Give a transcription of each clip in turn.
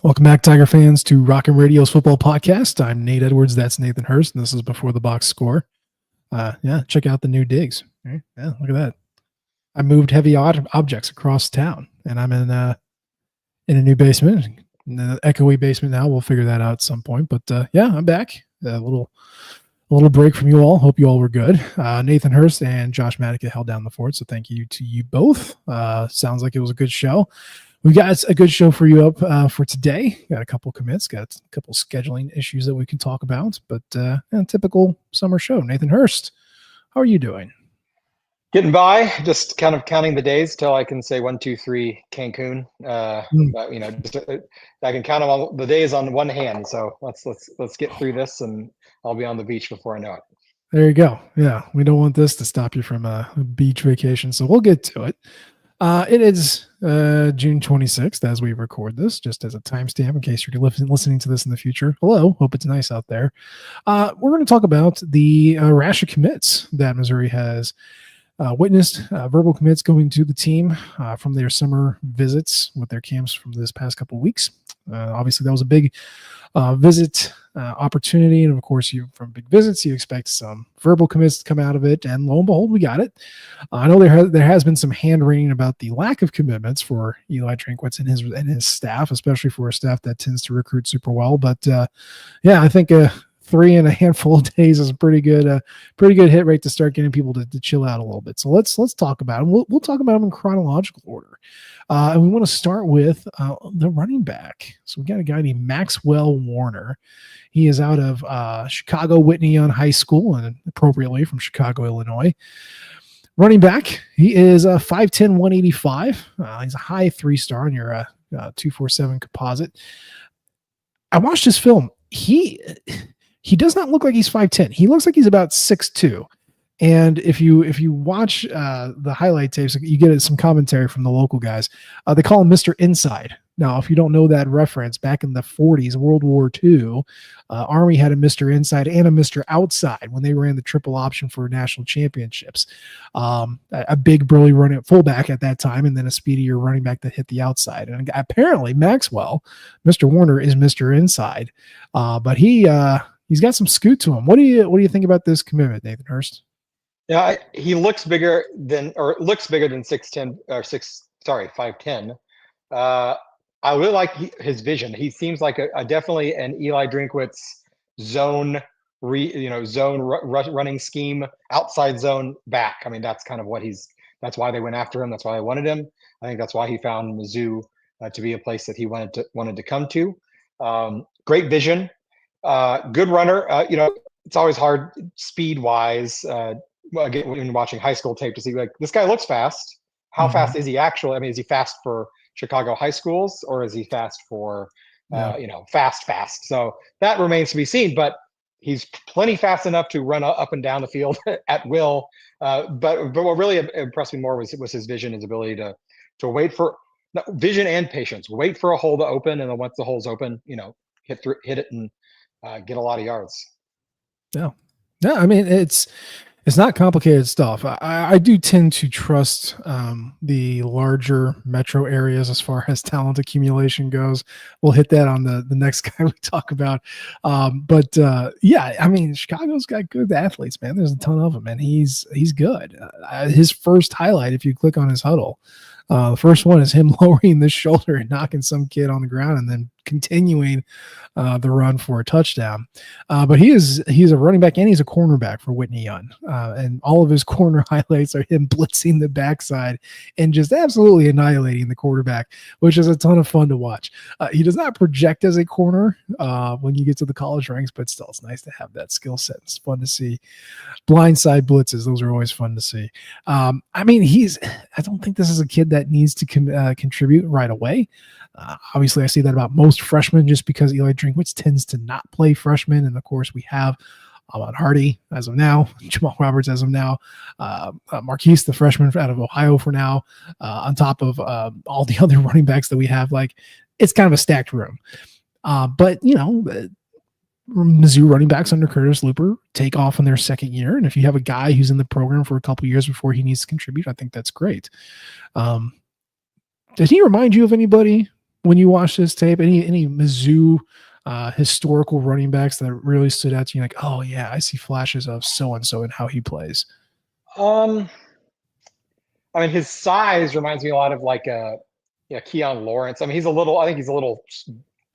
Welcome back, Tiger fans, to Rockin' Radio's football podcast. I'm Nate Edwards. That's Nathan Hurst, and this is Before the Box Score. Check out the new digs. Right? Yeah, look at that. I moved heavy objects across town, and I'm in a new basement, in the echoey basement now. We'll figure that out at some point. But I'm back. A little break from you all. Hope you all were good. Nathan Hurst and Josh Matica held down the fort, so thank you to you both. Sounds like it was a good show. We've got a good show for you up for today. Got a couple commits, got a couple scheduling issues that we can talk about, but typical summer show. Nathan Hurst, how are you doing? Getting by, just kind of counting the days till I can say 1, 2, 3 Cancun. But, I can count all the days on one hand. So let's get through this, and I'll be on the beach before I know it. There you go. Yeah, we don't want this to stop you from a beach vacation, so we'll get to it. It is June 26th as we record this, just as a timestamp in case you're listening to this in the future. Hello, hope it's nice out there. We're going to talk about the rash of commits that Missouri has witnessed, verbal commits going to the team from their summer visits with their camps from this past couple of weeks. Obviously, that was a big visit opportunity, and of course, from big visits, you expect some verbal commits to come out of it, and lo and behold, we got it. I know there has been some hand wringing about the lack of commitments for Eli Drinkwitz and his staff, especially for a staff that tends to recruit super well. But I think 3 in a handful of days is a pretty good hit rate to start getting people to chill out a little bit. So let's talk about them. We'll talk about them in chronological order. And we want to start with the running back. So we got a guy named Maxwell Warner. He is out of Chicago Whitney Young High School, and appropriately from Chicago, Illinois. Running back, he is 5'10", 185. He's a high 3-star on your 247 composite. I watched his film. He does not look like he's 5'10". He looks like he's about 6'2". And if you watch the highlight tapes, you get some commentary from the local guys. They call him Mr. Inside. Now, if you don't know that reference, back in the 40s, World War II, Army had a Mr. Inside and a Mr. Outside when they ran the triple option for national championships. A big, burly running fullback at that time, and then a speedier running back that hit the outside. And apparently, Maxwell, Mr. Warner, is Mr. Inside, but he's got some scoot to him. What do you think about this commitment, Nathan Hurst? Yeah, he looks bigger than 6'10" or 5'10". I really like his vision. He seems like a definitely an Eli Drinkwitz zone running scheme, outside zone back. I mean, that's kind of that's why they went after him. That's why they wanted him. I think that's why he found Mizzou to be a place that he wanted to come to. Great vision, good runner. It's always hard speed wise. Again, when watching high school tape to see, like, this guy looks fast. How fast is he actually? I mean, is he fast for Chicago high schools, or is he fast for, fast? So that remains to be seen, but he's plenty fast enough to run up and down the field at will. But what really impressed me more was his vision, his ability to wait for vision and patience, wait for a hole to open. And then once the hole's open, hit it and get a lot of yards. Yeah. I mean, it's not complicated stuff. I do tend to trust the larger metro areas as far as talent accumulation goes. We'll hit that on the next guy we talk about. I mean, Chicago's got good athletes, man. There's a ton of them, and he's good. His first highlight, if you click on his huddle, the first one is him lowering the shoulder and knocking some kid on the ground, and then continuing the run for a touchdown. But he's a running back and he's a cornerback for Whitney Young. And all of his corner highlights are him blitzing the backside and just absolutely annihilating the quarterback, which is a ton of fun to watch. He does not project as a corner when you get to the college ranks, but still, it's nice to have that skill set. It's fun to see. Blindside blitzes, those are always fun to see. I mean, I don't think this is a kid that needs to contribute right away. Obviously, I see that about most freshmen just because Eli Drinkwitz tends to not play freshmen. And, of course, we have Ahmad Hardy as of now, Jamal Roberts as of now, Marquise, the freshman out of Ohio for now, on top of all the other running backs that we have. Like, it's kind of a stacked room. But, Mizzou running backs under Curtis Looper take off in their second year. And if you have a guy who's in the program for a couple of years before he needs to contribute, I think that's great. Did he remind you of anybody when you watch this tape? Any Mizzou historical running backs that really stood out to you? Like, oh yeah, I see flashes of so and so and how he plays. I mean, his size reminds me a lot of like Keon Lawrence. I mean, I think he's a little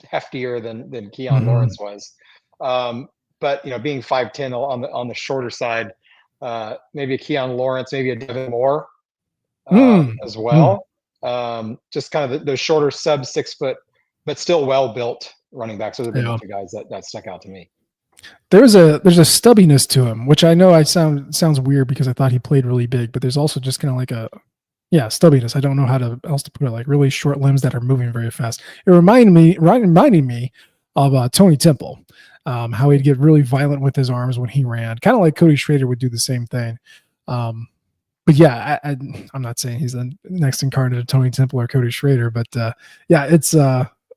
heftier than Keon Lawrence was. But being 5'10" on the shorter side, maybe a Keon Lawrence, maybe a Devin Moore as well. Just kind of those shorter sub 6 foot, but still well built running backs. Those have been the two guys that stuck out to me. There's a stubbiness to him, which I know sounds weird because I thought he played really big, but there's also just kind of like stubbiness. I don't know how else to put it. Like really short limbs that are moving very fast. It reminded me of Tony Temple, how he'd get really violent with his arms when he ran, kind of like Cody Schrader would do the same thing. But yeah, I'm not saying he's the next incarnate of Tony Temple or Cody Schrader, but it's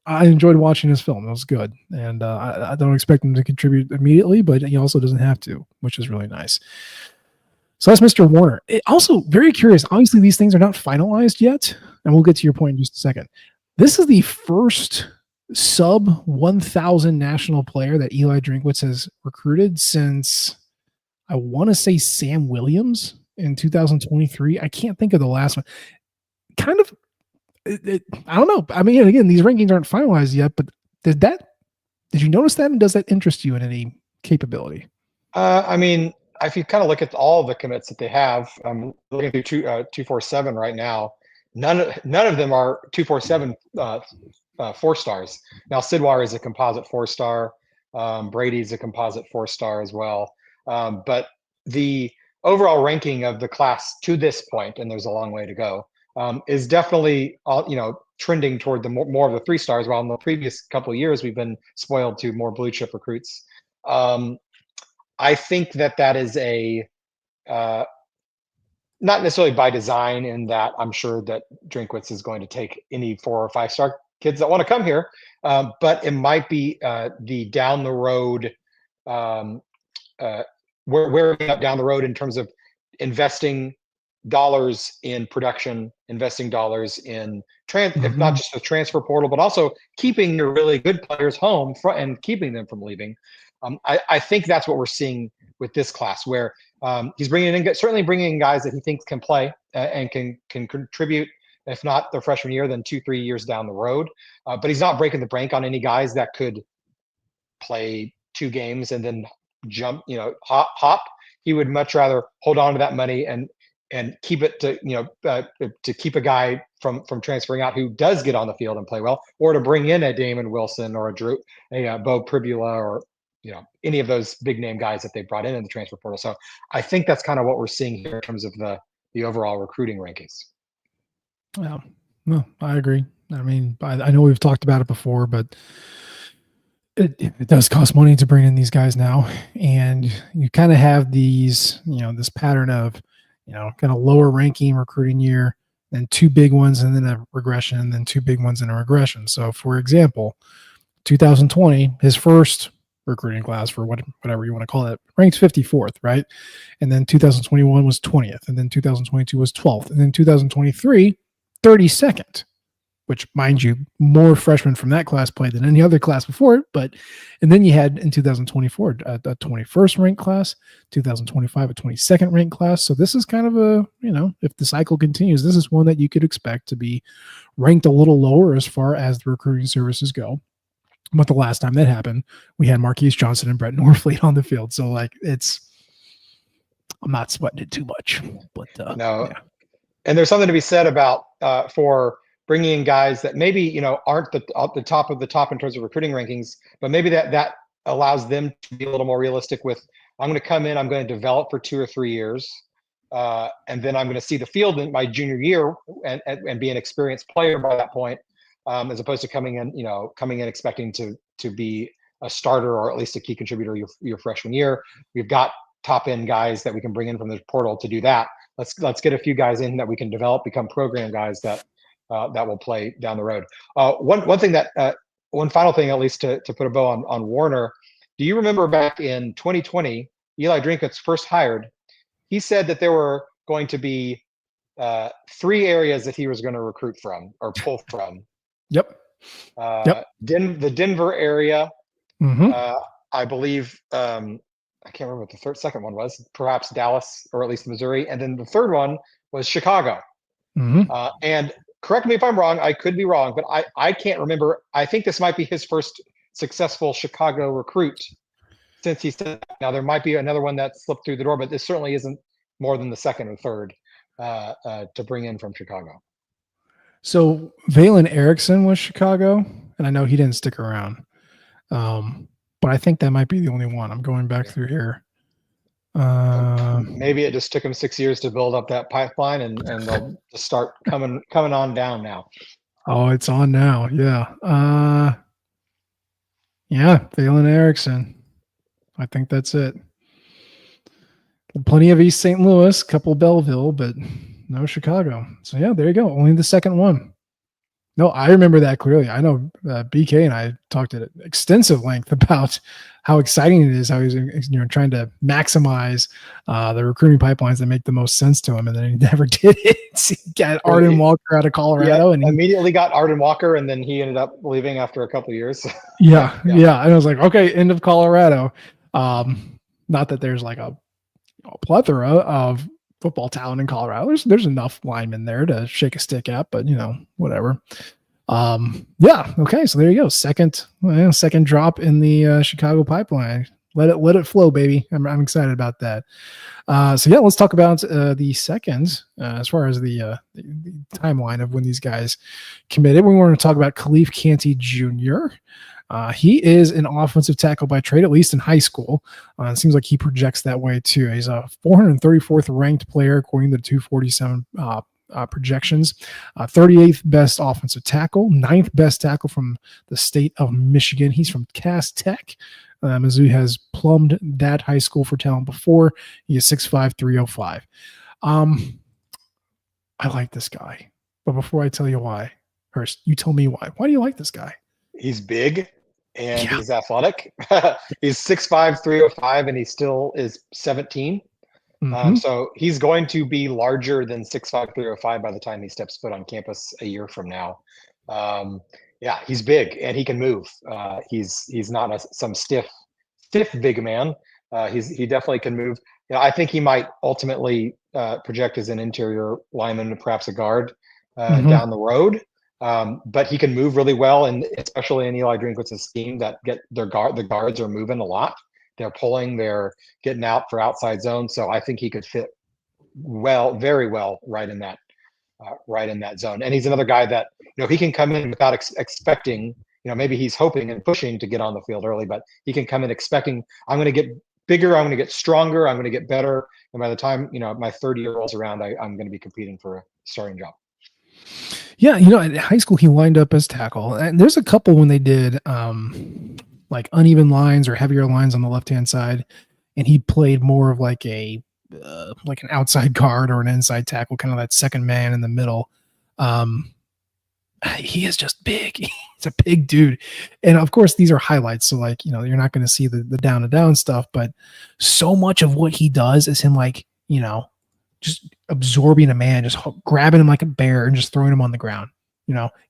I enjoyed watching this film. It was good, and I don't expect him to contribute immediately, but he also doesn't have to, which is really nice. So that's Mr. Warner. Also, very curious. Obviously, these things are not finalized yet, and we'll get to your point in just a second. This is the first sub 1,000 national player that Eli Drinkwitz has recruited since, I want to say, Sam Williams in 2023. I can't think of the last one. Kind of, I don't know. I mean, again, these rankings aren't finalized yet, but did you notice that, and does that interest you in any capability? I mean, if you kind of look at all the commits that they have, I'm looking through 247 right now. None of them are 247 4 stars. Now, Sidwar is a composite 4-star. Brady's a composite 4-star as well. But the overall ranking of the class to this point, and there's a long way to go, is definitely trending toward the more of the 3 stars. While in the previous couple of years we've been spoiled to more blue chip recruits. I think that is a not necessarily by design, in that I'm sure that Drinkwitz is going to take any 4 or 5-star kids that want to come here, but it might be the down the road, where down the road in terms of investing dollars in production, investing dollars in if not just the transfer portal, but also keeping your really good players home and keeping them from leaving. I think that's what we're seeing with this class, where he's certainly bringing in guys that he thinks can play and can contribute, if not their freshman year, then 2-3 years down the road. But he's not breaking the bank on any guys that could play 2 games and then jump, hop. He would much rather hold on to that money and keep it to keep a guy from transferring out who does get on the field and play well, or to bring in a Damon Wilson or a Bo Pribula, or any of those big name guys that they brought in the transfer portal. So I think that's kind of what we're seeing here in terms of the overall recruiting rankings. Yeah, no, I agree. I mean, I know we've talked about it before, but it does cost money to bring in these guys now, and you kind of have these, this pattern of, kind of lower ranking recruiting year, then 2 big ones, and then a regression, and then 2 big ones and a regression. So, for example, 2020, his first recruiting class, for whatever you want to call it, ranked 54th, right? And then 2021 was 20th, and then 2022 was 12th, and then 2023, 32nd, which, mind you, more freshmen from that class played than any other class before it. And then you had in 2024 a 21st ranked class, 2025 a 22nd ranked class. So this is kind of a, if the cycle continues, this is one that you could expect to be ranked a little lower as far as the recruiting services go. But the last time that happened, we had Marquise Johnson and Brett Norfleet on the field. So I'm not sweating it too much. But no. Yeah. And there's something to be said about for bringing in guys that maybe aren't the top of the top in terms of recruiting rankings, but maybe that allows them to be a little more realistic with, I'm going to come in, I'm going to develop for 2 or 3 years, and then I'm going to see the field in my junior year and be an experienced player by that point, as opposed to coming in expecting to be a starter or at least a key contributor your freshman year. We've got top end guys that we can bring in from the portal to do that. Let's get a few guys in that we can develop, become program guys that will play down the road. One final thing, at least to put a bow on Warner. Do you remember back in 2020, Eli Drinkwitz first hired? He said that there were going to be 3 areas that he was going to recruit from or pull from. Yep. Yep. The Denver area, Mm-hmm. I believe. I can't remember what the second one was. Perhaps Dallas or at least Missouri, and then the third one was Chicago. Mm-hmm. And correct me if I'm wrong. I could be wrong, but I can't remember. I think this might be his first successful Chicago recruit since he said that. Now there might be another one that slipped through the door, but this certainly isn't more than the second or third to bring in from Chicago. So Valen Erickson was Chicago, and I know he didn't stick around. But I think that might be the only one. I'm going back through here. Maybe it just took him 6 years to build up that pipeline, and they'll just start coming on down now. Oh, it's on now. Yeah. Yeah, Valen Erickson. I think that's it. Plenty of East St. Louis, couple Belleville, but no Chicago. So yeah, there you go. Only the second one. No, I remember that clearly. I know BK and I talked at extensive length about how exciting it is. How he's trying to maximize the recruiting pipelines that make the most sense to him, and then he never did it. He got Arden Walker out of Colorado, and immediately got Arden Walker, and then he ended up leaving after a couple of years. Yeah. And I was like, okay, end of Colorado. Not that there's like a plethora of football talent in Colorado. There's enough linemen there to shake a stick at, but whatever. Yeah. Okay. So there you go. Second drop in the Chicago pipeline. Let it flow, baby. I'm excited about that. So yeah, let's talk about the second as far as the timeline of when these guys committed. We want to talk about Khalif Canty Jr. He is an offensive tackle by trade, at least in high school. It seems like he projects that way too. He's a 434th ranked player according to the 247 projections. 38th best offensive tackle, 9th best tackle from the state of Michigan. He's from Cass Tech. Mizzou has plumbed that high school for talent before. He is 6'5", 305. I like this guy. But before I tell you why, Hurst, you tell me why. Why do you like this guy? He's big and he's athletic. He's 6'5", 305, and he still is 17. So he's going to be larger than 6'5", 305 by the time he steps foot on campus a year from now. He's big and he can move. He's not some stiff big man. He definitely can move. I think he might ultimately project as an interior lineman, perhaps a guard down the road. But he can move really well, and especially in Eli Drinkwitz's scheme, that the guards are moving a lot. They're pulling, they're getting out for outside zone. So I think he could fit very well right in that zone. And he's another guy that he can come in without expecting. Maybe he's hoping and pushing to get on the field early, but he can come in expecting, I'm going to get bigger, I'm going to get stronger, I'm going to get better, and by the time my third year rolls around, I'm going to be competing for a starting job. Yeah, in high school he lined up as tackle, and there's a couple when they did like uneven lines or heavier lines on the left-hand side, and he played more of like an outside guard or an inside tackle, kind of that second man in the middle. He is just big. He's a big dude, and of course these are highlights, so you're not going to see the down to down stuff, but so much of what he does is him just absorbing a man, just grabbing him like a bear and just throwing him on the ground,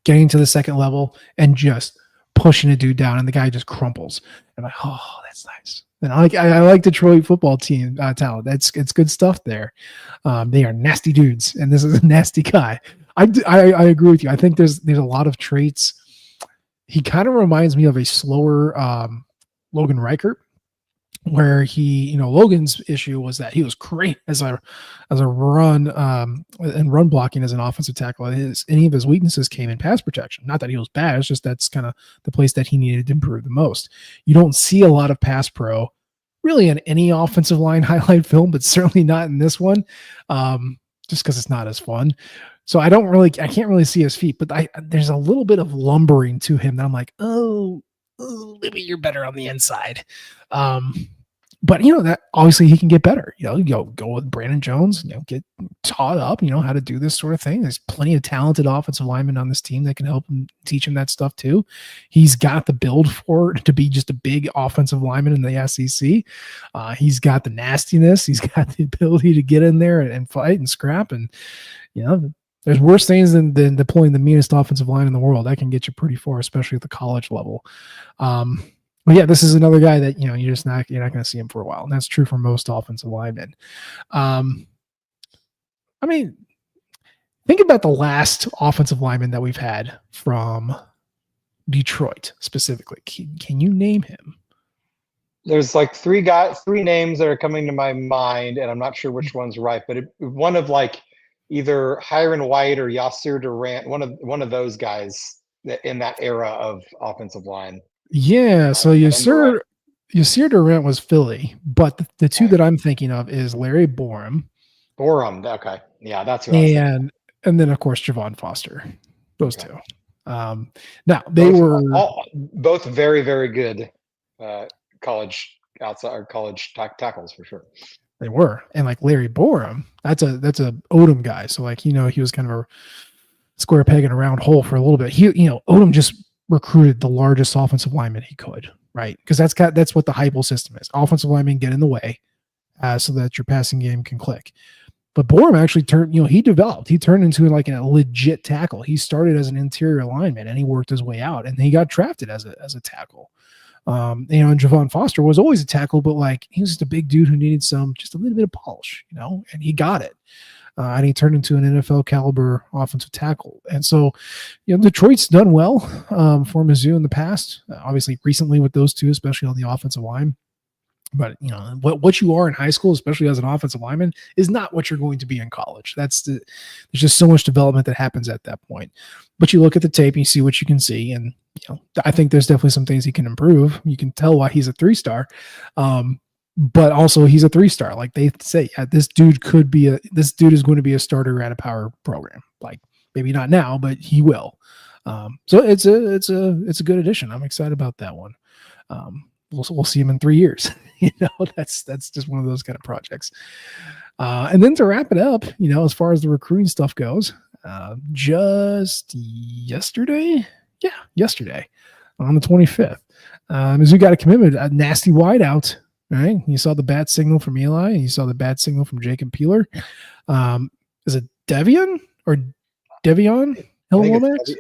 getting to the second level and just pushing a dude down, and the guy just crumples. I'm like, oh, that's nice. And I like Detroit football team talent. It's good stuff there. They are nasty dudes, and this is a nasty guy. I agree with you. I think there's a lot of traits. He kind of reminds me of a slower Logan Reichert, where Logan's issue was that he was great as a run and run blocking as an offensive tackle. Any of his weaknesses came in pass protection. Not that he was bad. It's just that's kind of the place that he needed to improve the most. You don't see a lot of pass pro really in any offensive line highlight film, but certainly not in this one, just because it's not as fun. So I can't really see his feet, but there's a little bit of lumbering to him that I'm like, oh, maybe you're better on the inside. But that obviously he can get better. Go with Brandon Jones, get taught up, how to do this sort of thing. There's plenty of talented offensive linemen on this team that can help him, teach him that stuff too. He's got the build for it to be just a big offensive lineman in the SEC. He's got the nastiness. He's got the ability to get in there and fight and scrap. And, There's worse things than deploying the meanest offensive line in the world. That can get you pretty far, especially at the college level. But yeah, this is another guy that you're not going to see him for a while, and that's true for most offensive linemen. I mean, think about the last offensive lineman that we've had from Detroit specifically. Can you name him? There's like three names that are coming to my mind, and I'm not sure which one's right, but one of like either Hiron White or Yasir Durant, one of those guys in that era of offensive line. Yeah, so Yasir Durant was Philly, but the two that I'm thinking of is Larry Borum. Okay. Yeah, that's who I was thinking. And then of course Javon Foster. Those two. Now they were both very, very good college tackles for sure. They were. And like Larry Borum, that's a Odom guy. So like, he was kind of a square peg in a round hole for a little bit. Odom just recruited the largest offensive lineman he could, right? Because that's what the Heupel system is. Offensive linemen get in the way so that your passing game can click. But Borum actually turned, he turned into like a legit tackle. He started as an interior lineman and he worked his way out, and he got drafted as a tackle. And Javon Foster was always a tackle, but like he was just a big dude who needed just a little bit of polish, and he got it. And he turned into an NFL caliber offensive tackle. And so, Detroit's done well for Mizzou in the past, obviously recently with those two, especially on the offensive line. But what you are in high school, especially as an offensive lineman, is not what you're going to be in college. There's just so much development that happens at that point. But you look at the tape and you see what you can see, and I think there's definitely some things he can improve. You can tell why he's a 3-star, but also he's a 3-star. Like they say, this dude is going to be a starter at a power program. Like maybe not now, but he will. So it's a good addition. I'm excited about that one. We'll see him in 3 years. That's just one of those kind of projects. And then to wrap it up, as far as the recruiting stuff goes, just yesterday on the 25th, Mizzou got a commitment, a nasty wideout, right? You saw the bat signal from Eli, and you saw the bat signal from Jacob Peeler. Is it Devion or Devion Hill-Lomax?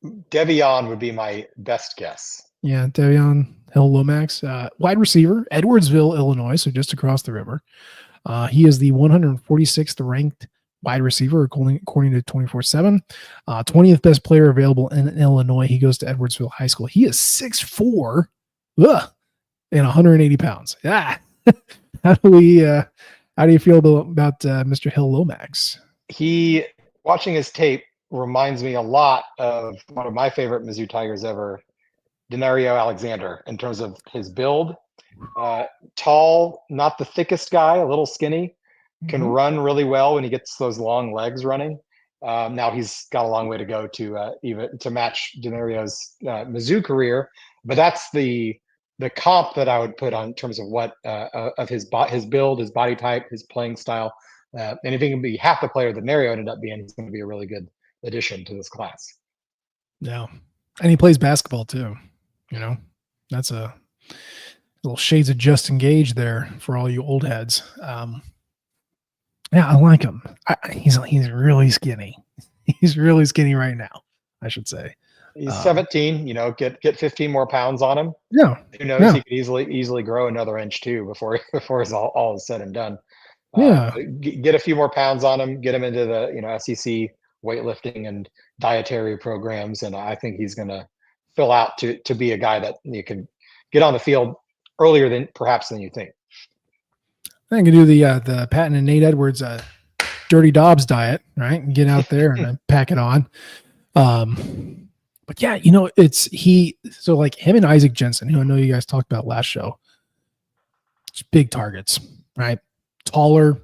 Devion would be my best guess. Yeah, Devion Hill-Lomax, wide receiver, Edwardsville, Illinois, so just across the river. He is the 146th ranked wide receiver, according to 24/7. 20th best player available in Illinois. He goes to Edwardsville High School. He is 6'4", and 180 pounds. Yeah. How do you feel about Mr. Hill-Lomax? Watching his tape reminds me a lot of one of my favorite Mizzou Tigers ever, Denario Alexander, in terms of his build. Tall, not the thickest guy, a little skinny, can run really well when he gets those long legs running. Now he's got a long way to go to even to match Denario's Mizzou career, but that's the comp that I would put on in terms of what of his build, his body type, his playing style. And if he can be half the player that Denario ended up being, he's going to be a really good addition to this class. Yeah, and he plays basketball too. That's a little shades of Justin Gage there for all you old heads. Yeah, I like him. He's really skinny. He's really skinny right now, I should say. He's 17. Get 15 more pounds on him. Yeah. Who knows? He could easily grow another inch too before it's all is said and done. Get a few more pounds on him. Get him into the SEC weightlifting and dietary programs, and I think he's going to fill out to be a guy that you can get on the field earlier than you think. I can do the Patton and Nate Edwards Dirty Dobbs diet, right? And get out there and then pack it on. But yeah, so like him and Isaac Jensen, who I know you guys talked about last show, just big targets, right? Taller,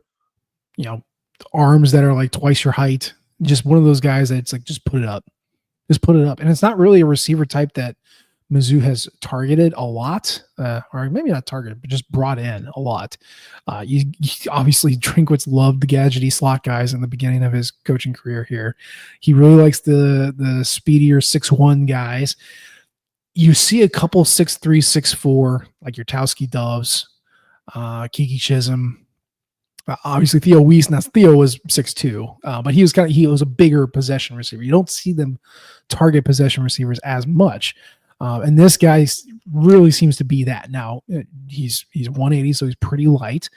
arms that are like twice your height. Just one of those guys that's like, just put it up. And it's not really a receiver type that Mizzou has targeted a lot, or maybe not targeted, but just brought in a lot. You obviously, Drinkwitz loved the gadgety slot guys in the beginning of his coaching career here. He really likes the speedier 6'1" guys. You see a couple 6'3", 6'4", like your Towski Doves, Kiki Chisholm, Obviously, Theo Weiss. Now Theo was 6'2", but he was a bigger possession receiver. You don't see them target possession receivers as much, and this guy really seems to be that. Now he's 180, so he's pretty light.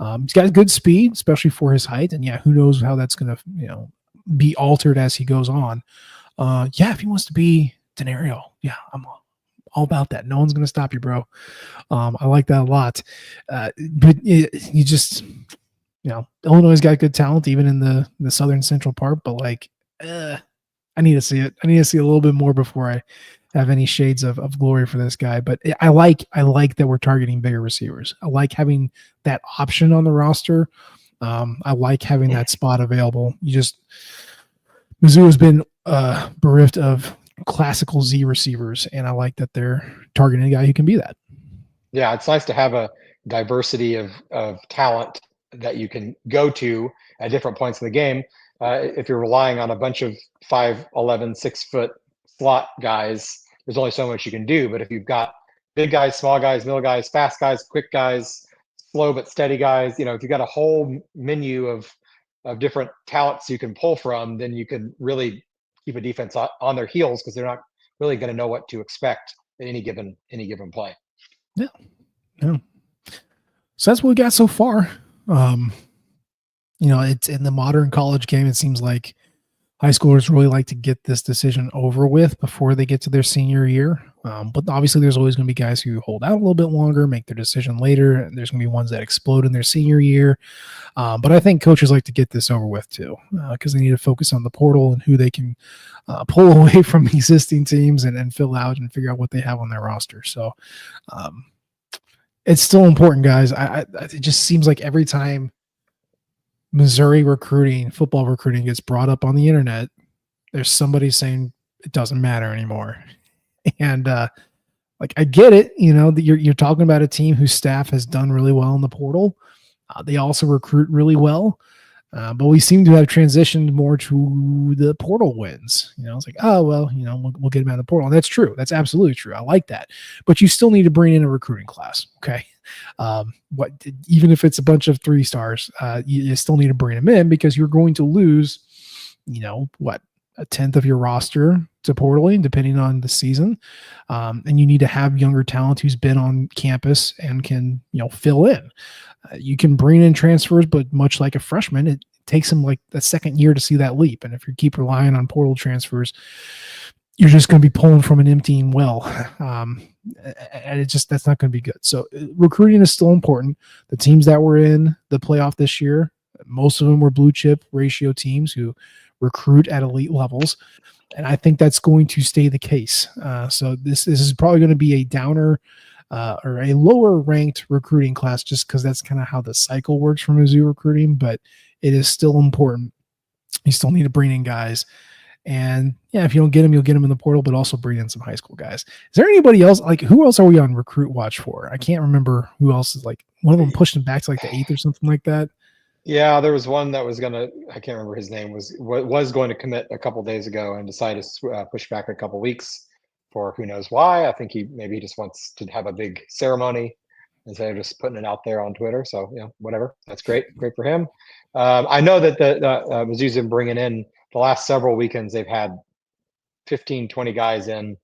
He's got good speed, especially for his height, and who knows how that's going to be altered as he goes on. If he wants to be Denario, I'm all about that. No one's going to stop you, bro. I like that a lot, but you just. Illinois got good talent even in the southern central part, but I need to see it. I need to see a little bit more before I have any shades of glory for this guy. But I like that we're targeting bigger receivers. I like having that option on the roster. I like having that spot available. Mizzou has been bereft of classical Z receivers, and I like that they're targeting a guy who can be that. Yeah, it's nice to have a diversity of talent that you can go to at different points in the game. If you're relying on a bunch of 5'11", 6-foot slot guys, there's only so much you can do. But if you've got big guys, small guys, middle guys, fast guys, quick guys, slow but steady guys, if you've got a whole menu of different talents you can pull from, then you can really keep a defense on their heels because they're not really going to know what to expect at any given play. Yeah. So that's what we got so far. It's in the modern college game. It seems like high schoolers really like to get this decision over with before they get to their senior year. But obviously there's always going to be guys who hold out a little bit longer, make their decision later. And there's going to be ones that explode in their senior year. But I think coaches like to get this over with too, because they need to focus on the portal and who they can pull away from existing teams and fill out and figure out what they have on their roster. So, it's still important, guys. It just seems like every time Missouri football recruiting gets brought up on the internet, there's somebody saying it doesn't matter anymore. And I get it, that you're talking about a team whose staff has done really well in the portal. They also recruit really well. But we seem to have transitioned more to the portal wins. It's like, oh, well, we'll get them out of the portal. And that's true. That's absolutely true. I like that. But you still need to bring in a recruiting class. Okay. Even if it's a bunch of 3 stars, you still need to bring them in because you're going to lose, a tenth of your roster to portaling, depending on the season. And you need to have younger talent who's been on campus and can, fill in. You can bring in transfers, but much like a freshman, it takes them like a second year to see that leap. And if you keep relying on portal transfers, you're just going to be pulling from an emptying well. And that's not going to be good. So recruiting is still important. The teams that were in the playoff this year, most of them were blue chip ratio teams who recruit at elite levels. And I think that's going to stay the case. So this is probably going to be a downer or a lower ranked recruiting class just because that's kind of how the cycle works for Mizzou recruiting, but it is still important. You still need to bring in guys. And if you don't get them, you'll get them in the portal, but also bring in some high school guys. Is there anybody else? Who else are we on recruit watch for? I can't remember who else is one of them pushed him back to the 8th or something like that. Yeah, there was one that was I can't remember his name, was going to commit a couple days ago and decided to push back a couple weeks for who knows why. I think he just wants to have a big ceremony instead of just putting it out there on Twitter. So, whatever. That's great for him. I know that the Mizzou's been bringing in the last several weekends. They've had 15, 20 guys in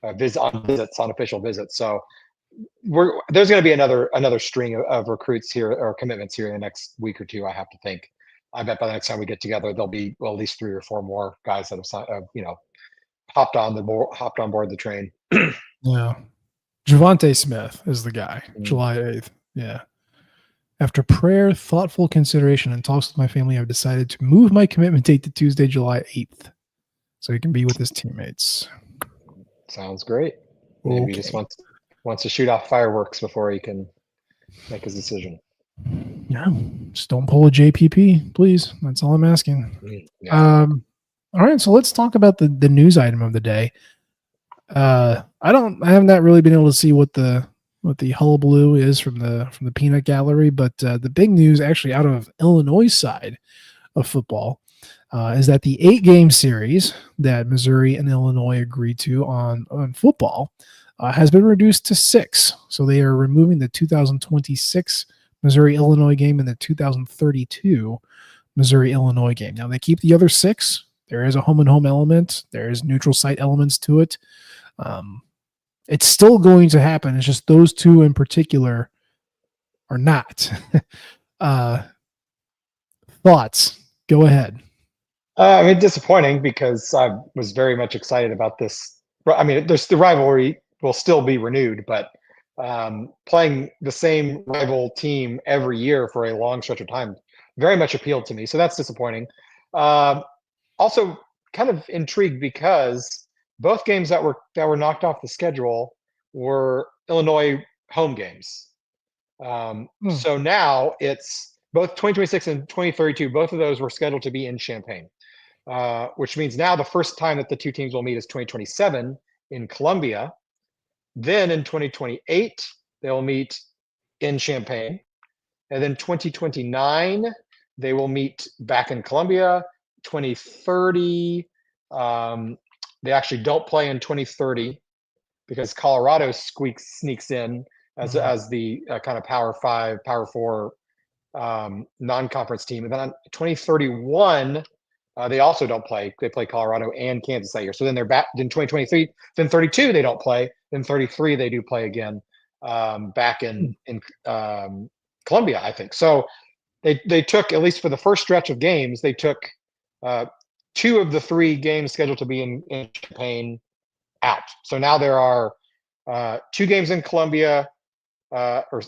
on official visits. So there's going to be another string of recruits here or commitments here in the next week or two. I have to think. I bet by the next time we get together, there'll be at least 3 or 4 more guys that have hopped on board the train. Yeah, Javonte Smith is the guy. July 8th. Yeah. After prayer, thoughtful consideration, and talks with my family, I've decided to move my commitment date to Tuesday, July 8th, so he can be with his teammates. Sounds great. Maybe he just wants to shoot off fireworks before he can make his decision. Yeah, just don't pull a JPP, please. That's all I'm asking. Yeah. All right, so let's talk about the news item of the day. I have not really been able to see what the hullabaloo is from the peanut gallery, but the big news actually out of Illinois side of football is that the 8-game series that Missouri and Illinois agreed to on football has been reduced to 6. So they are removing the 2026 Missouri-Illinois game and the 2032 Missouri-Illinois game. Now, they keep the other 6. There is a home-and-home element. There is neutral site elements to it. It's still going to happen. It's just those 2 in particular are not. Thoughts? Go ahead. I mean, disappointing because I was very much excited about this. I mean, the rivalry will still be renewed, but playing the same rival team every year for a long stretch of time very much appealed to me. So that's disappointing. Also, kind of intrigued because both games that were knocked off the schedule were Illinois home games. So now it's both 2026 and 2032. Both of those were scheduled to be in Champaign, which means now the first time that the 2 teams will meet is 2027 in Columbia. Then in 2028, they'll meet in Champaign. And then 2029, they will meet back in Columbia. 2030, they actually don't play in 2030 because Colorado sneaks in as the kind of Power 5, Power 4 non-conference team. And then on 2031, they also don't play. They play Colorado and Kansas that year. So then they're back in 2023. Then 32, they don't play. Then 33, they do play again back in Columbia, I think. So they took, at least for the first stretch of games, they took 2 of the 3 games scheduled to be in Champaign out. So now there are 2 games in Columbia, or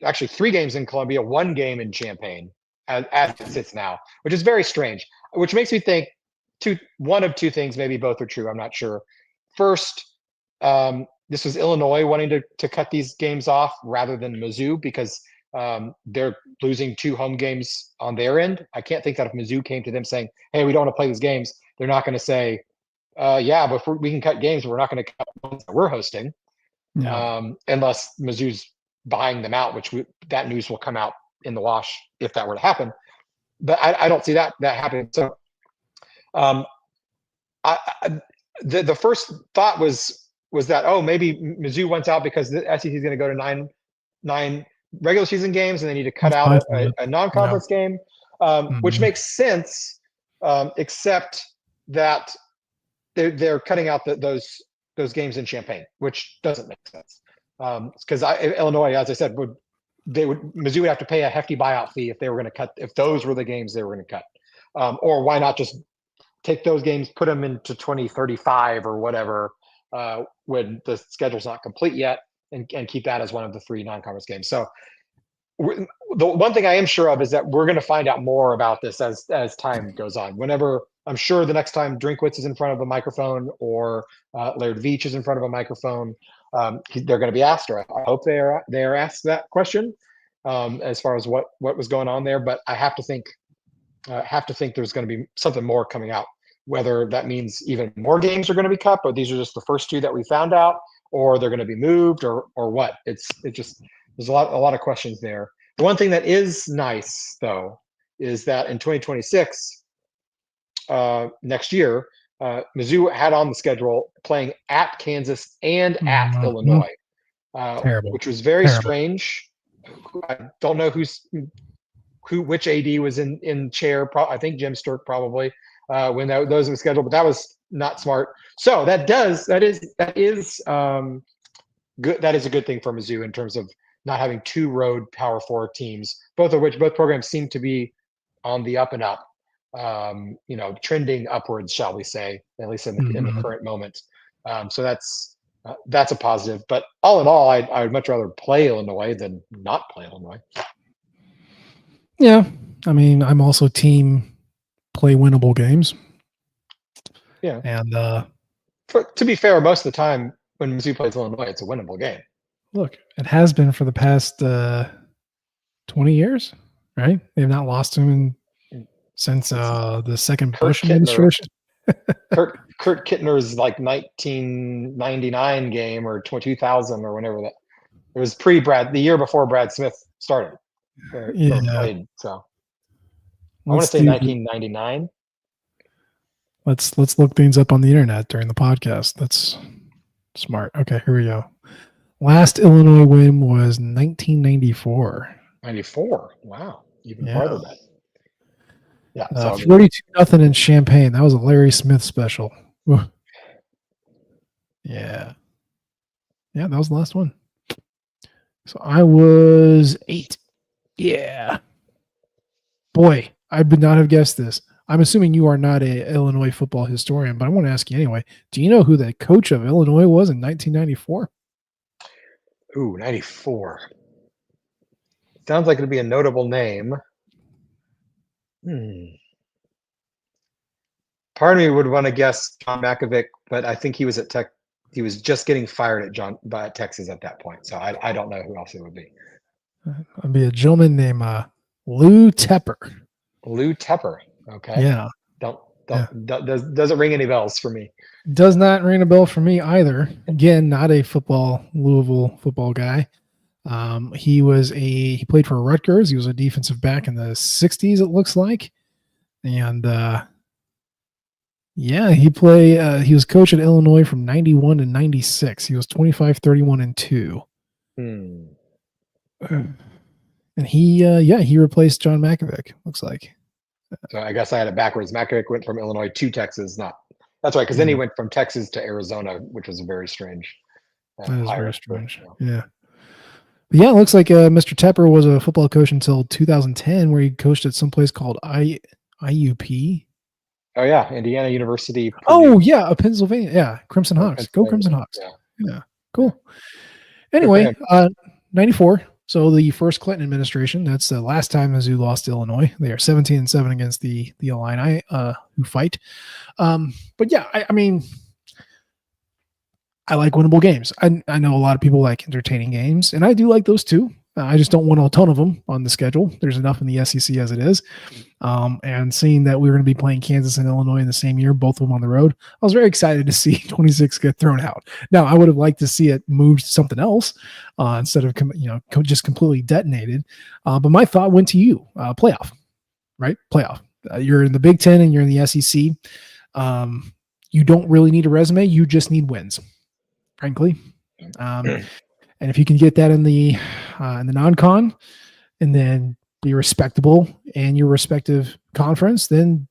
actually 3 games in Columbia, 1 game in Champaign as it sits now, which is very strange, which makes me think one of 2 things, maybe both are true. I'm not sure. First, this was Illinois wanting to cut these games off rather than Mizzou because they're losing 2 home games on their end. I can't think that if Mizzou came to them saying, hey, we don't want to play these games, they're not going to say, yeah, but we can cut games, but we're not going to cut ones that we're hosting. Unless Mizzou's buying them out, which that news will come out in the wash if that were to happen. But I don't see that happening. So the first thought was that, oh, maybe Mizzou went out because the SEC is going to go to nine regular season games and they need to cut out a non-conference game, which makes sense, except that they're cutting out those games in Champaign, which doesn't make sense. Because Illinois, as I said, Mizzou would have to pay a hefty buyout fee if they were going to cut, if those were the games they were going to cut. Or why not just take those games, put them into 2035 or whatever, when the schedule's not complete yet, and keep that as one of the 3 non-conference games. So the one thing I am sure of is that we're going to find out more about this as time goes on. Whenever, I'm sure the next time Drinkwitz is in front of a microphone or Laird Veach is in front of a microphone, they're going to be asked, or I hope they are asked that question as far as what was going on there. But I have to think there's going to be something more coming out, whether that means even more games are going to be cut, but these are just the first 2 that we found out, or they're going to be moved, or what. It just, there's a lot of questions there. The one thing that is nice though is that in 2026, next year, Mizzou had on the schedule playing at Kansas and at Illinois, which was very strange. I don't know which AD was in chair. I think Jim Sturk probably when those were scheduled, but that was not smart. So that is good. That is a good thing for Mizzou in terms of not having 2 road Power 4 teams, both programs seem to be on the up and up. Trending upwards, shall we say, at least in the current moment. So that's a positive. But all in all, I would much rather play Illinois than not play Illinois. Yeah, I mean, I'm also team play winnable games. Yeah, and to be fair, most of the time when Mizzou plays Illinois, it's a winnable game. Look, it has been for the past 20 years, right? They've not lost him since the second Bush administration. Kurt Kittner's like 1999 game or 2000 or whenever that. It was the year before Brad Smith started. Played, so I want to say 1999. Let's look things up on the internet during the podcast. That's smart. Okay, here we go. Last Illinois win was 1994. 94. Wow. Even Yeah. farther back. Yeah. So 42-0 in Champaign. That was a Larry Smith special. Yeah. Yeah, that was the last one. So I was 8. Yeah. Boy, I would not have guessed this. I'm assuming you are not a Illinois football historian, but I want to ask you anyway. Do you know who the coach of Illinois was in 1994? 94. Sounds like it'd be a notable name. Part of me would want to guess John Malkovich, but I think he was at Tech. He was just getting fired at Texas at that point. So I don't know who else it would be. It'd be a gentleman named Lou Tepper. Lou Tepper. Okay. Yeah. Doesn't ring any bells for me. Does not ring a bell for me either. Again, not a Louisville football guy. He played for Rutgers. He was a defensive back in the 60s, it looks like. And he was coach at Illinois from 91 to 96. He was 25, 31, and 2. And he replaced John Malkovich, looks like. So I guess I had it backwards. Malkovich went from Illinois to Texas. That's right, because then he went from Texas to Arizona, which was very strange. That is very strange. Yeah. But yeah, it looks like Mr. Tepper was a football coach until 2010, where he coached at some place called IUP. Oh yeah, Indiana University. Purdue. Oh yeah, Pennsylvania. Yeah, Crimson Hawks. Go Crimson Hawks. Yeah, cool. Anyway, 94. So the first Clinton administration. That's the last time Mizzou lost to Illinois. They are 17-7 against the Illini who fight. But yeah, I mean, I like winnable games. I know a lot of people like entertaining games, and I do like those too. I just don't want a ton of them on the schedule. There's enough in the SEC as it is. And seeing that we were going to be playing Kansas and Illinois in the same year, both of them on the road, I was very excited to see 26 get thrown out. Now, I would have liked to see it move to something else instead of just completely detonated. But my thought went to you, playoff, right? Playoff. You're in the Big Ten and you're in the SEC. You don't really need a resume. You just need wins, frankly. And if you can get that in the non-con, and then be respectable in your respective conference, then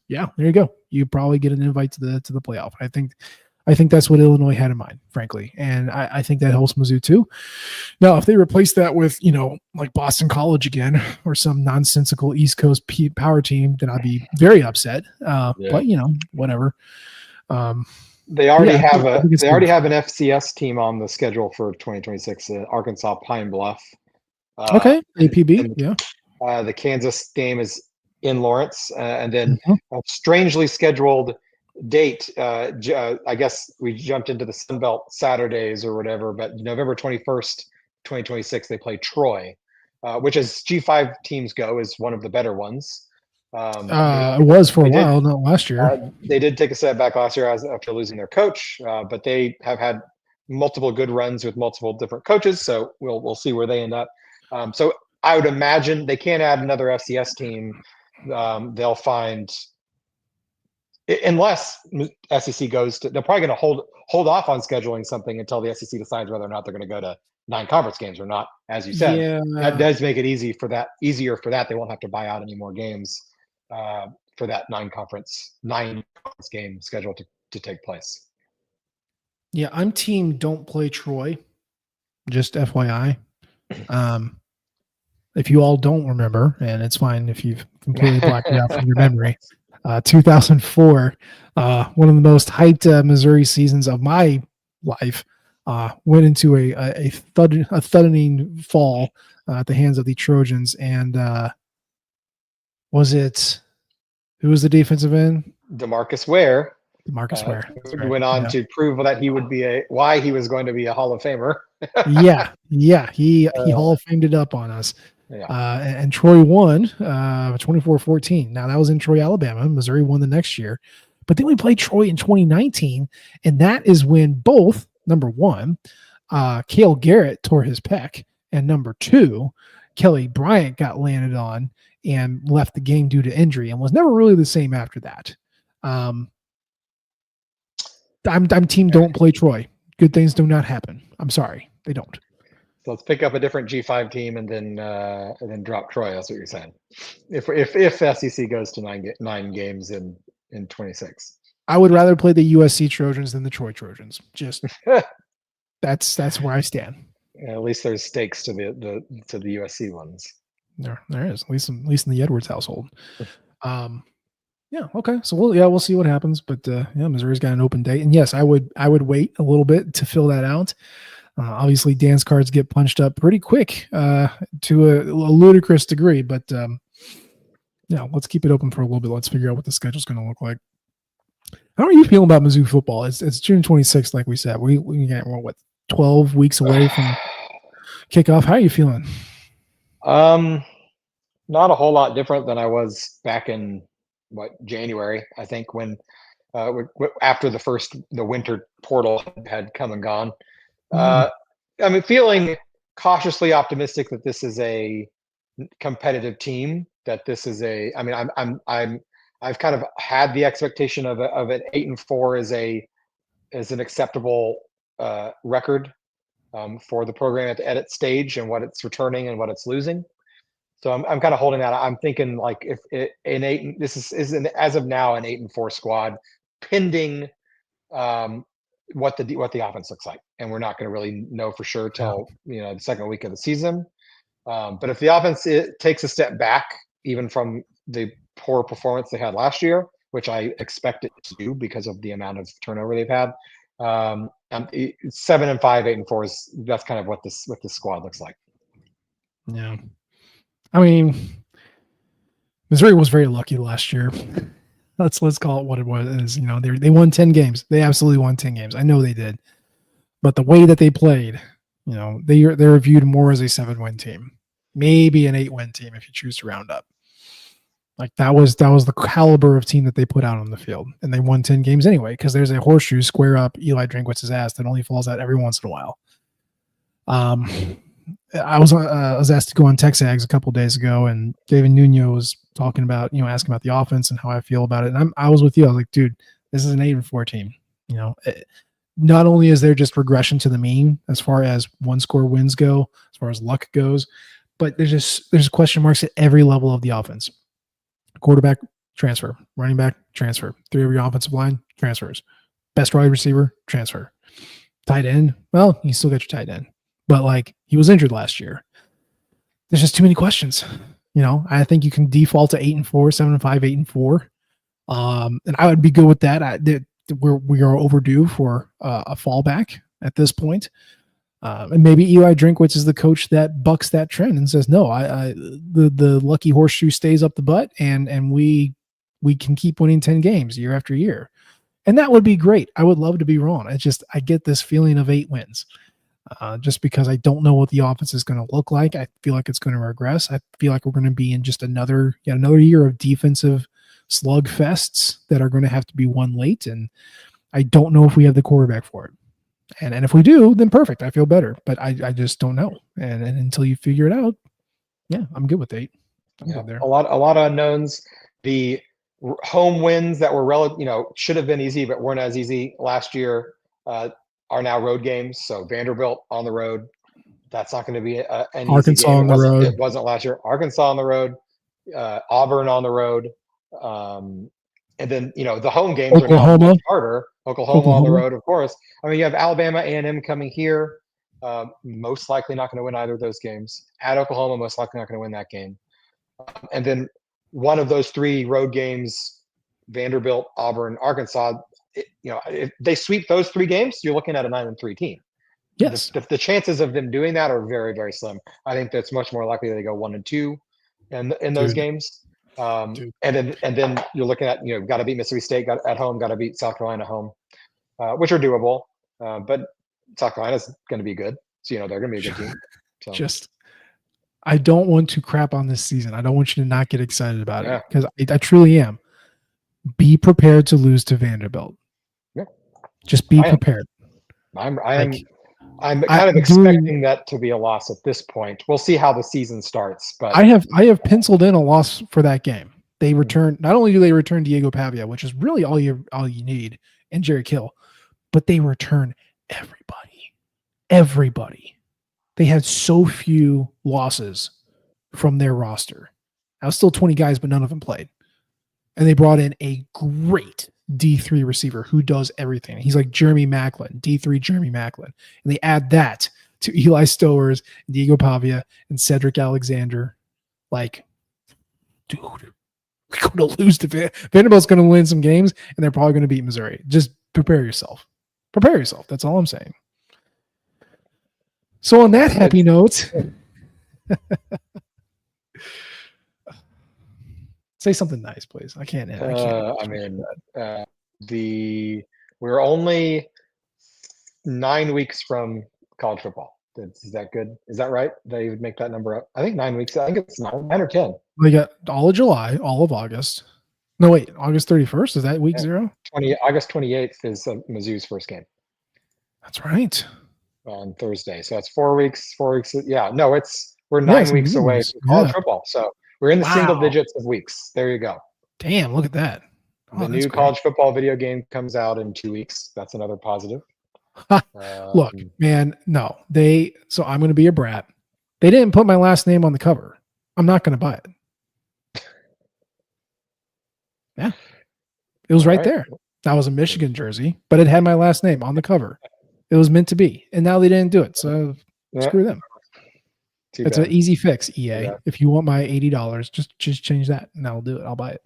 yeah, there you go. You probably get an invite to the playoff. I think that's what Illinois had in mind, frankly, and I think that helps Mizzou too. Now, if they replace that with like Boston College again or some nonsensical East Coast power team, then I'd be very upset. But whatever. They already have an FCS team on the schedule for 2026. Arkansas Pine Bluff. Okay, APB. Yeah. The Kansas game is in Lawrence, and then a strangely scheduled date. I guess we jumped into the Sun Belt Saturdays or whatever, but November 21st, 2026, they play Troy, which as G5 teams go is one of the better ones. It was for a while, not last year. They did take a step back last year after losing their coach, but they have had multiple good runs with multiple different coaches. So we'll see where they end up. So I would imagine they can't add another FCS team. They'll find, unless SEC goes to, they're probably going to hold off on scheduling something until the SEC decides whether or not they're going to go to 9 conference games or not. As you said, that does make it easier for that. They won't have to buy out any more games for that 9 conference game schedule to take place. Yeah, I'm team don't play Troy. Just FYI. If you all don't remember, and it's fine if you've completely blacked it out from your memory, 2004, one of the most hyped Missouri seasons of my life, went into a thuddening fall at the hands of the Trojans. And who was the defensive end? DeMarcus Ware. Ware. Went on to prove that he would be why he was going to be a Hall of Famer. He Hall of Famed it up on us. And Troy won 24-14. Now that was in Troy, Alabama. Missouri won the next year. But then we played Troy in 2019, and that is when both, number one, Cale Garrett tore his pec, and number two, Kelly Bryant got landed on and left the game due to injury and was never really the same after that. I'm team don't play Troy. Good things do not happen. I'm sorry. They don't. let's pick up a different G5 team and then drop Troy. That's what you're saying. If SEC goes to nine games in 26. I would rather play the USC Trojans than the Troy Trojans. Just that's where I stand. Yeah, at least there's stakes to the USC ones. There is, at least in the Edwards household. Yeah, okay. So we'll see what happens. But Missouri's got an open date. And yes, I would wait a little bit to fill that out. Obviously, dance cards get punched up pretty quick to a ludicrous degree. But let's keep it open for a little bit. Let's figure out what the schedule's going to look like. How are you feeling about Mizzou football? It's June 26th, like we said. We're 12 weeks away from kickoff. How are you feeling? Not a whole lot different than I was back in January. I think when after the winter portal had come and gone. I'm feeling cautiously optimistic that this is a competitive team. That this is I've kind of had the expectation of an 8-4 as an acceptable record for the program at the edit stage and what it's returning and what it's losing. So I'm kind of holding that. I'm thinking like if this is as of now an 8-4 squad, pending what the offense looks like, and we're not going to really know for sure till the second week of the season. But if the offense takes a step back, even from the poor performance they had last year, which I expect it to do because of the amount of turnover they've had, 7-5, 8-4 that's kind of what this squad looks like. Yeah, I mean, Missouri was very lucky last year. Let's call it what it was. They won 10 games. They absolutely won 10 games. I know they did, but the way that they played, they're viewed more as a 7-win team, maybe an 8-win team if you choose to round up. Like that was the caliber of team that they put out on the field, and they won 10 games anyway because there's a horseshoe square up Eli Drinkwitz's ass that only falls out every once in a while. I was asked to go on Texags a couple of days ago, and David Nuno was talking about, asking about the offense and how I feel about it. And I was with you. I was like, dude, this is an 8-4 team. Not only is there just regression to the mean as far as one-score wins go, as far as luck goes, but there's question marks at every level of the offense. Quarterback, transfer. Running back, transfer. 3 of your offensive line, transfers. Best wide receiver, transfer. Tight end, well, you still got your tight end. But he was injured last year. There's just too many questions. I think you can default to 8-4, 7-5, 8-4. And I would be good with that. We are overdue for a fallback at this point. And maybe Eli Drinkwitz is the coach that bucks that trend and says, no, the lucky horseshoe stays up the butt and we can keep winning 10 games year after year. And that would be great. I would love to be wrong. I get this feeling of 8 wins. Just because I don't know what the offense is going to look like. I feel like it's going to regress. I feel like we're going to be in just another year of defensive slugfests that are going to have to be won late. And I don't know if we have the quarterback for it. And if we do, then perfect. I feel better. But I just don't know. And until you figure it out, I'm good with 8. I'm good there. A lot of unknowns. The home wins that were should have been easy, but weren't as easy last year. Are now road games. So Vanderbilt on the road. That's not going to be an Arkansas easy game. On the road. It wasn't last year. Arkansas on the road. Auburn on the road. And then, the home games Oklahoma. are now much harder. Oklahoma on the road, of course. I mean, you have Alabama, A&M coming here. Most likely not going to win either of those games. At Oklahoma, most likely not going to win that game. And then one of those 3 road games, Vanderbilt, Auburn, Arkansas, if they sweep those 3 games, you're looking at a 9-3 team. Yes. The chances of them doing that are very, very slim. I think that's much more likely they go 1-2 in those games. And then you're looking at, got to beat Mississippi State at home, got to beat South Carolina at home, which are doable. But South Carolina's going to be good. So, they're going to be a good team. So. I don't want to crap on this season. I don't want you to not get excited about it because I truly am. Be prepared to lose to Vanderbilt. Yeah. Just be prepared. I'm kind of expecting that to be a loss at this point. We'll see how the season starts, but I have penciled in a loss for that game. They return, not only do they return Diego Pavia, which is really all you need, and Jerry Kill, but they return everybody. they had so few losses from their roster. Now, still 20 guys, but none of them played. And they brought in a great D3 receiver who does everything. He's like Jeremy Maclin, D3 Jeremy Maclin. And they add that to Eli Stowers, Diego Pavia, and Cedric Alexander. Like, dude, we're going to lose to Vanderbilt's going to win some games, and they're probably going to beat Missouri. Just prepare yourself. Prepare yourself. That's all I'm saying. So on that happy note, say something nice, please. I can't. We're only 9 weeks from college football. Is that good? Is that right? They would make that number up. I think 9 weeks. I think it's 9 or 10. We got all of July, all of August. No, wait, August 31st. Is that week 0? August 28th is Mizzou's first game. That's right. On Thursday. So that's 4 weeks. 4 weeks. Yeah. No, we're 9 weeks away from college football. So we're in the single digits of weeks. There you go. Damn, look at that. The new college football video game comes out in 2 weeks. That's another positive. Look, man, no. So I'm going to be a brat. They didn't put my last name on the cover. I'm not going to buy it. Yeah. It was right there. That was a Michigan jersey, but it had my last name on the cover. It was meant to be. And now they didn't do it. So screw them. It's an easy fix, EA. Yeah. If you want my $80, just change that and I'll do it. I'll buy it.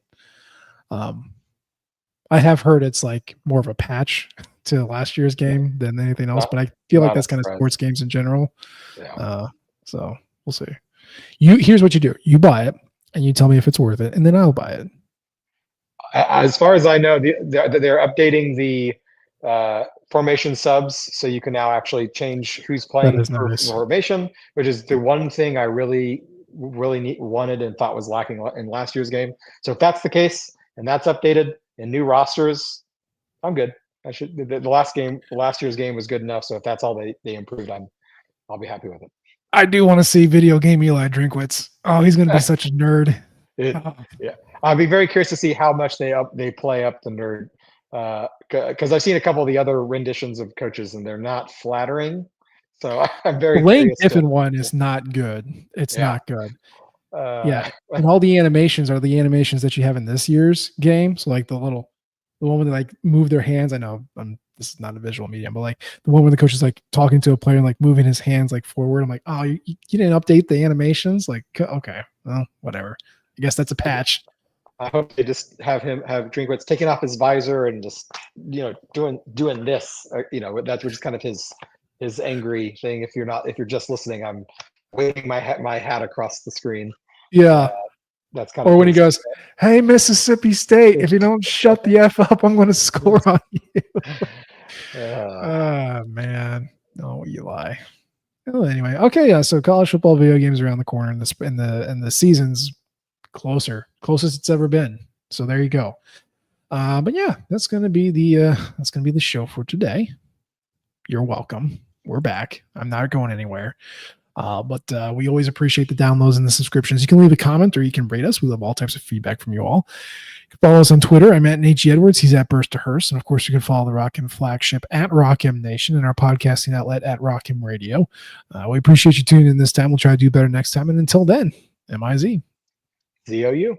I have heard it's like more of a patch to last year's game than anything else, but I feel like that's kind of sports games in general. Yeah. So we'll see. Here's what you do. You buy it and you tell me if it's worth it, and then I'll buy it. As far as I know, they're updating the formation subs, so you can now actually change who's playing for formation, which is the one thing I really wanted and thought was lacking in last year's game. So if that's the case and that's updated and new rosters, I'm good. Last year's game was good enough. So if that's all they improved, I'll be happy with it. I do want to see video game Eli Drinkwitz. Oh, he's going to be such a nerd. Yeah, I'll be very curious to see how much they play up the nerd. Because I've seen a couple of the other renditions of coaches and they're not flattering. So I'm very curious. The Lane Kiffin one is not good. It's not good. And all the animations are the animations that you have in this year's game. So like the one where they like move their hands. I know this is not a visual medium, but like the one where the coach is like talking to a player and like moving his hands like forward. I'm like, oh, you didn't update the animations? Like, okay, well, whatever. I guess that's a patch. I hope they just have Drinkwitz taking off his visor and just doing this. That's just kind of his angry thing. If you're just listening, I'm waving my hat across the screen. Yeah, that's kind of. Or when he goes, "Hey, Mississippi State, if you don't shut the F up, I'm going to score on you." Man, no, Eli. Well, anyway, okay, yeah. So college football video games around the corner, and the season's closest it's ever been. So there you go. But yeah, that's gonna be the show for today. You're welcome. We're back. I'm not going anywhere. But we always appreciate the downloads and the subscriptions. You can leave a comment or you can rate us. We love all types of feedback from you all. You can follow us on Twitter. I'm at Nate G. Edwards. He's at Burst to Hearst. And of course, you can follow the Rock M flagship at Rock M Nation and our podcasting outlet at Rock M Radio. We appreciate you tuning in this time. We'll try to do better next time. And until then, MIZ. ZOU.